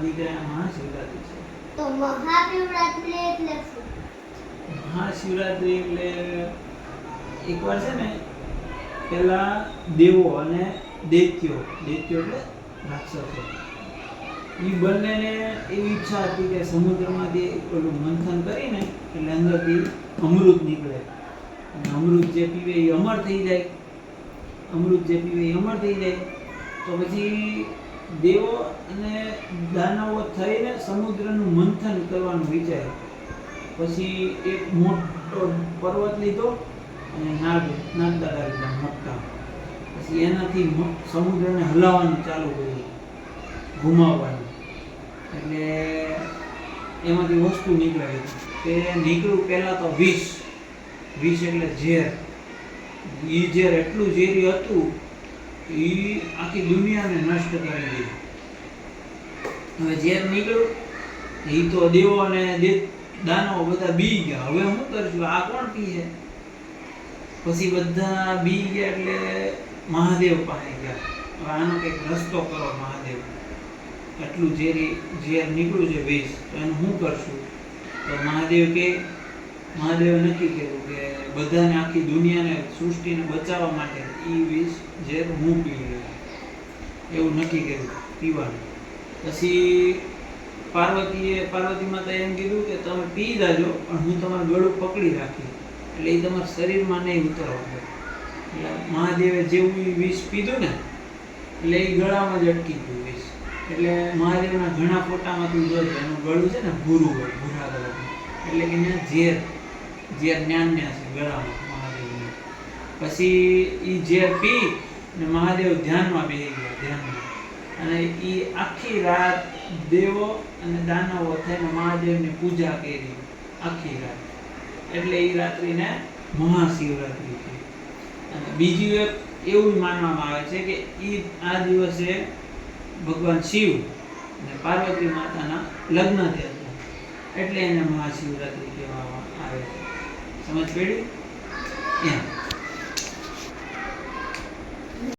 નીકળ્યા મહાશિવરાત્રી છે. તો મહાશિવરાત્રી એટલે શું? મહાશિવરાત્રી એટલે એકવાર છે ને પેલા દેવો અને દૈત્યો એટલે રાક્ષસો, એ બંનેને એવી ઈચ્છા હતી કે સમુદ્રમાંથી ઓલું મંથન કરીને એટલે અંદરથી અમૃત નીકળે અને અમૃત જે પીવે એ અમર થઈ જાય. તો પછી દેવો અને દાનવો થઈને સમુદ્રનું મંથન કરવાનું વિચાર્યું. પછી એક મોટો પર્વત લીધો અને નાગદાદા લીધા મોટા. પછી એનાથી સમુદ્રને હલાવવાનું ચાલુ કર્યું, ઘુમાવવાનું. એટલે એમાંથી વસ્તુ નીકળે. તે નીકળ્યું પહેલાં તો વિષ એટલે ઝેર. એ ઝેર એટલું ઝેરી હતું એ આખી દુનિયાને નષ્ટ કરી દીધી. હવે ઝેર નીકળ્યું એ તો દેવો અને દાનવો બધા બી ગયા. હવે શું કરશું, આ કોણ પીએ? પછી બધા બી ગયા એટલે મહાદેવ પાસે ગયા. હવે આનો કંઈક રસ્તો કરો મહાદેવ, એટલું ઝેર નીકળ્યું છે વિષ, તો એનું શું કરશું? તો મહાદેવે નક્કી કર્યું કે બધાને, આખી દુનિયાને, સૃષ્ટિને બચાવવા માટે એ વિષ ઝેર હું પી લઉં. એવું નક્કી કર્યું પીવાનું. પછી પાર્વતી માતા એમ કીધું કે તમે પી જાજો પણ હું તમારું ગળું પકડી રાખી, એટલે એ તમારા શરીરમાં નહીં ઉતરવા દે. એટલે મહાદેવે જેવું એ વિષ પીધું ને એટલે એ ગળામાં જ અટકી ગયું વિષ. એટલે મહાદેવના ઘણા ફોટામાં તું જોજો એનું ગળું છે ને ભૂરું હોય, ભૂરા કલરનું. એટલે કે ત્યાં ઝેર જ્ઞાન છે ગળામાં મહાદેવને. પછી એ ઝેર પી ને મહાદેવ ધ્યાનમાં બેસી ગયા. અને એ આખી રાત દેવો અને દાનવો થઈને મહાદેવની પૂજા કરી આખી રાત. એટલે એ રાત્રિને મહાશિવરાત્રી છે. અને બીજું એક એવું માનવામાં આવે છે કે આ દિવસે ભગવાન શિવ અને પાર્વતી માતાના લગ્ન થયા હતા, એટલે એને મહાશિવરાત્રી કહેવામાં આવે છે. સમજ પડી? એમ